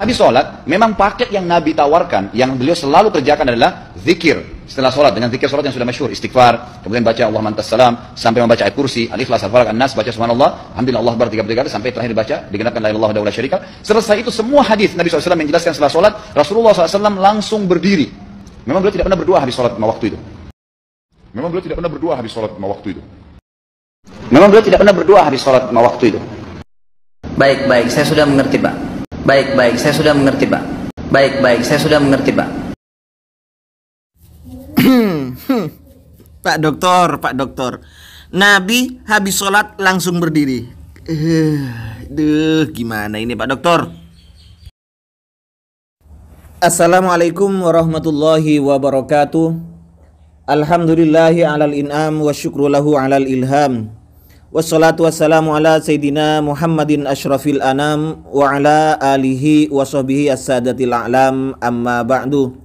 Habis sholat, memang paket yang Nabi tawarkan, yang beliau selalu kerjakan adalah zikir. Setelah sholat, dengan zikir sholat yang sudah masyhur, istighfar, kemudian baca Allah mantas salam, sampai membaca ayat kursi, al-ikhlas, al-falaq, an-nas, baca subhanallah, alhamdulillah, Allah akbar 33 kali, sampai terakhir baca, digenapkan la ilaha illallah wa la syarika. Selesai itu semua hadis Nabi SAW menjelaskan setelah sholat, Rasulullah SAW langsung berdiri. Memang beliau tidak pernah berdoa habis sholat lima waktu itu. Memang beliau tidak pernah berdoa habis sholat lima waktu itu. Memang beliau tidak pernah berdoa habis sholat lima waktu itu. Baik, saya sudah mengerti, Pak. Baik, saya sudah mengerti, Pak. Baik, saya sudah mengerti, Pak. Pak dokter, Nabi habis sholat langsung berdiri. Gimana ini Pak dokter? Assalamualaikum warahmatullahi wabarakatuh. Alhamdulillahi alal in'am wa syukru lahu alal ilham. Wassalatu wassalamu ala Sayyidina Muhammadin ashrafil anam wa ala alihi wa sahbihi as-sadatil a'lam, amma ba'du.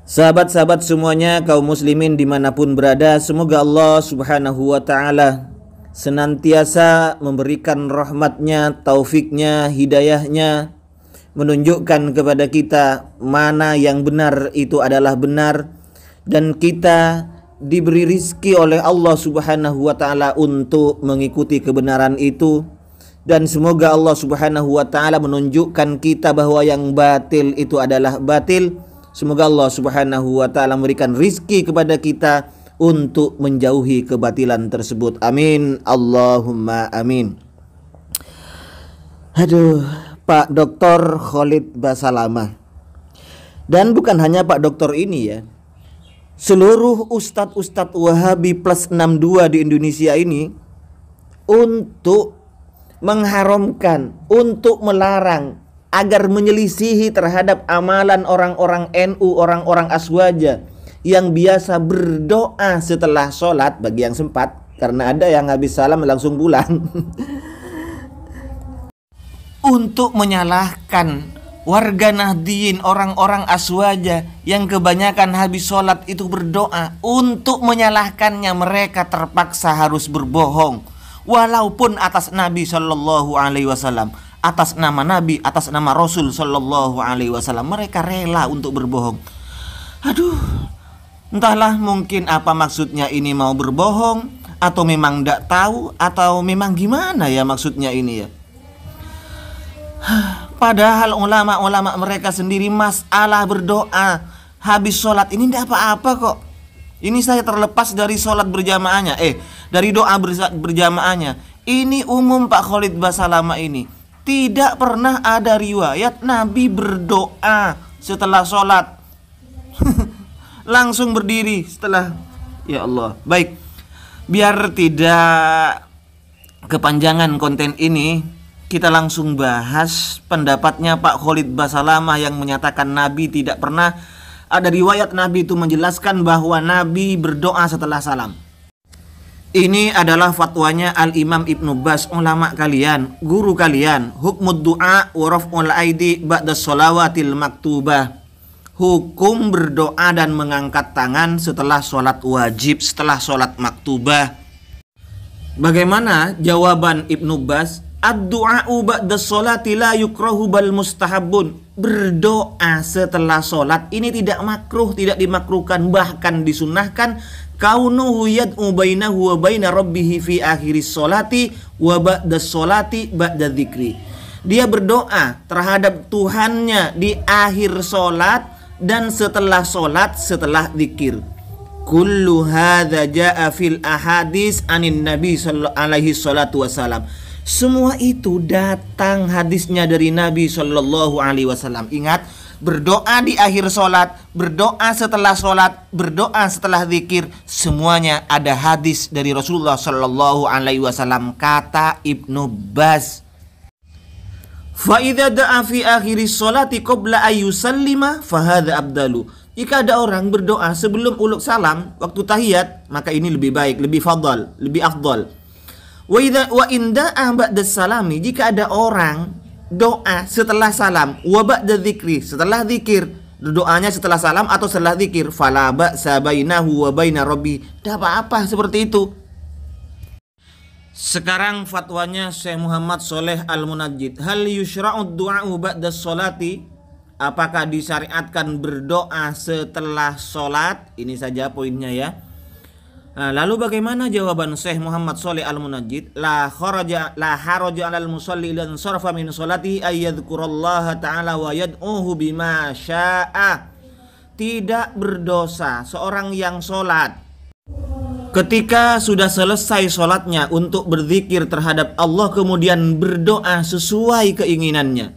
Sahabat-sahabat semuanya, kaum muslimin dimanapun berada, semoga Allah subhanahu wa ta'ala senantiasa memberikan rahmatnya, taufiknya, hidayahnya, menunjukkan kepada kita mana yang benar itu adalah benar, dan kita diberi rizki oleh Allah subhanahu wa ta'ala untuk mengikuti kebenaran itu. Dan semoga Allah subhanahu wa ta'ala menunjukkan kita bahwa yang batil itu adalah batil. Semoga Allah subhanahu wa ta'ala memberikan rizki kepada kita untuk menjauhi kebatilan tersebut. Amin, Allahumma amin. Aduh, Pak Dr. Khalid Basalamah. Dan bukan hanya Pak Dokter ini ya, seluruh ustadz-ustadz Wahabi plus 62 di Indonesia ini untuk mengharamkan, untuk melarang agar menyelisihi terhadap amalan orang-orang NU, orang-orang Aswaja yang biasa berdoa setelah sholat, bagi yang sempat, karena ada yang habis salam langsung pulang. Untuk menyalahkan warga Nahdliyin, orang-orang Aswaja yang kebanyakan habis sholat itu berdoa. Untuk menyalahkannya mereka terpaksa harus berbohong, walaupun atas Nabi Shallallahu Alaihi Wasallam, atas nama Nabi, atas nama Rasul Shallallahu Alaihi Wasallam, mereka rela untuk berbohong. Aduh, entahlah mungkin apa maksudnya ini, mau berbohong atau memang tidak tahu, atau memang gimana ya maksudnya ini ya. Padahal ulama-ulama mereka sendiri masalah berdoa habis sholat ini tidak apa-apa kok. Ini saya terlepas dari sholat berjamaahnya, dari doa berjamaahnya. Ini umum Pak Khalid Basalamah ini. Tidak pernah ada riwayat Nabi berdoa setelah sholat langsung berdiri setelah. Ya Allah. Baik, biar tidak kepanjangan konten ini, kita langsung bahas pendapatnya Pak Khalid Basalamah yang menyatakan Nabi tidak pernah ada riwayat Nabi itu menjelaskan bahwa Nabi berdoa setelah salam. Ini adalah fatwanya Al-Imam Ibnu Baz, ulama kalian, guru kalian. Hukmud du'a wa raf'ul aidi ba'da sholawatil maktubah. Hukum berdoa dan mengangkat tangan setelah sholat wajib, setelah sholat maktubah. Bagaimana jawaban Ibnu Baz? Ad-du'a'u ba'da sholati la yukrahu bal mustahabun. Berdoa setelah sholat ini tidak makruh, tidak dimakruhkan, bahkan disunahkan. Kaunuhu yad'u bainahu wa baina rabbih fi akhiris sholati wa ba'da sholati ba'da dzikri. Dia berdoa terhadap Tuhannya di akhir sholat dan setelah sholat, setelah zikir. Kullu hadza ja'a fil ahadis anin nabi sallallahu alaihi salatu wasalam. Semua itu datang hadisnya dari Nabi Shallallahu Alaihi Wasallam. Ingat, berdoa di akhir sholat, berdoa setelah sholat, berdoa setelah zikir, semuanya ada hadis dari Rasulullah Shallallahu Alaihi Wasallam. Kata Ibnu Baz, fa idza da'a fi akhiri sholati qabla ayyusallima fahadha abdalu. Jika ada orang berdoa sebelum uluk salam waktu tahiyat, maka ini lebih baik, lebih fadal, lebih afdal. Wa inda ba'da salami, jika ada orang doa setelah salam, wa ba'da dzikri, setelah zikir, doanya setelah salam atau setelah zikir, fala ba'sa bainahu wa baina rabbi, tidak apa-apa seperti itu. Sekarang fatwanya Syekh Muhammad Shaleh Al-Munajjid. Hal yushra'ud du'a'u ba'da sholati? Apakah disyariatkan berdoa setelah sholat? Ini saja poinnya ya. Nah, lalu bagaimana jawaban Syekh Muhammad Shaleh Al-Munajjid? La haraja 'alal musalli idan sarfa min sholatihi ay yadhkurallaha ta'ala wa yad'uhu bima syaa. Tidak berdosa seorang yang sholat ketika sudah selesai sholatnya untuk berzikir terhadap Allah kemudian berdoa sesuai keinginannya.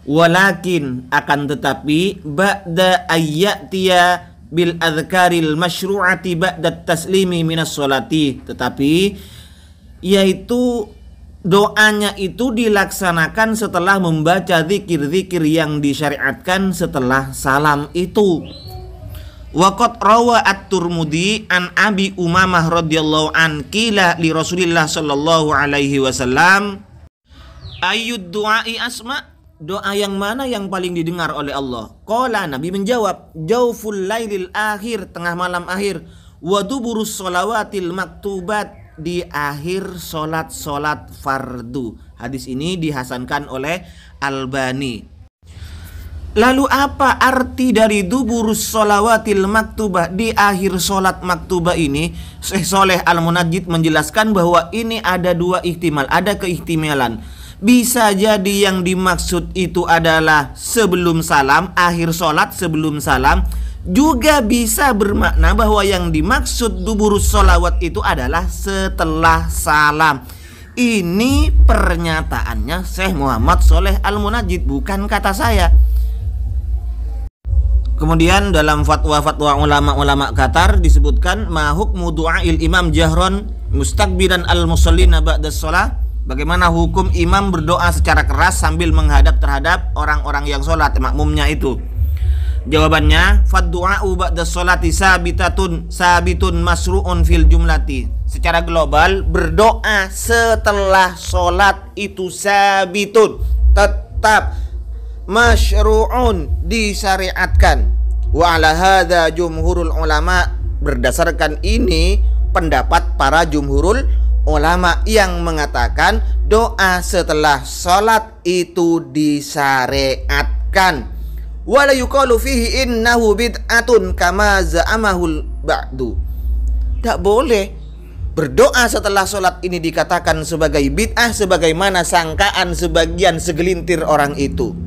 Walakin akan tetapi ba'da ayyatiya bil adhkaril masyru'ati ba'da taslimi minas sholati, tetapi yaitu doanya itu dilaksanakan setelah membaca zikir-zikir yang disyariatkan setelah salam itu. Waqad rawa at-Tirmidzi an Abi Umamah radhiyallahu an qila li Rasulillah sallallahu alaihi wasallam ayyud du'ai asma, doa yang mana yang paling didengar oleh Allah? Qala, Nabi menjawab, jauful lailil akhir, tengah malam akhir, wa duburus sholawatil maktubat, di akhir solat-solat fardu. Hadis ini dihasankan oleh Albani. Lalu apa arti dari duburus sholawatil maktubah, di akhir solat maktubah ini? Syekh Shaleh Al-Munajjid menjelaskan bahwa ini ada dua ihtimal, ada keihtimalan. Bisa jadi yang dimaksud itu adalah sebelum salam, akhir solat sebelum salam. Juga bisa bermakna bahwa yang dimaksud duburus sholawat itu adalah setelah salam. Ini pernyataannya Syekh Muhammad Shaleh Al-Munajjid, bukan kata saya. Kemudian dalam fatwa-fatwa ulama-ulama Qatar disebutkan ma hukmu du'ail imam jahron mustakbiran al-musallina ba'da shalah. Bagaimana hukum imam berdoa secara keras sambil menghadap terhadap orang-orang yang sholat, makmumnya itu? Jawabannya, fad-du'a'u ba'da sholati sabitun masru'un fil jumlati. Secara global, berdoa setelah sholat itu sabitun, tetap, masyru'un, disyariatkan. Wa ala hadza jumhurul ulama, berdasarkan ini pendapat para jumhurul ulama yang mengatakan doa setelah sholat itu disyariatkan. Wala yuqalu fihi innahu bid'atun kama za'amahul ba'du. Tak boleh berdoa setelah sholat ini dikatakan sebagai bid'ah sebagaimana sangkaan sebagian segelintir orang itu.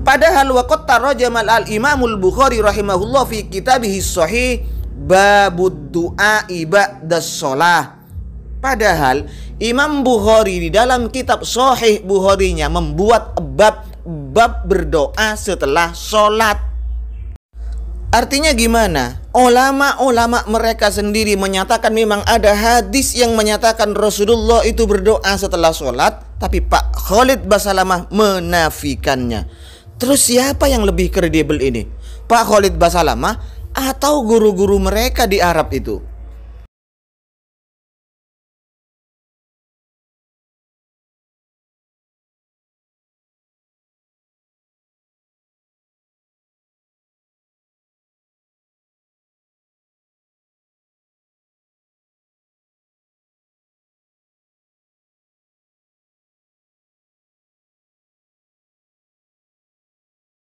Padahal waqad tarjama al-Imamul Bukhari rahimahullah fi kitabihis shahih babud du'a ba'da shalah. Padahal Imam Bukhari di dalam kitab Sahih Bukharinya membuat bab berdoa setelah sholat. Artinya gimana? Ulama-ulama mereka sendiri menyatakan memang ada hadis yang menyatakan Rasulullah itu berdoa setelah sholat, tapi Pak Khalid Basalamah menafikannya. Terus siapa yang lebih kredibel ini? Pak Khalid Basalamah atau guru-guru mereka di Arab itu?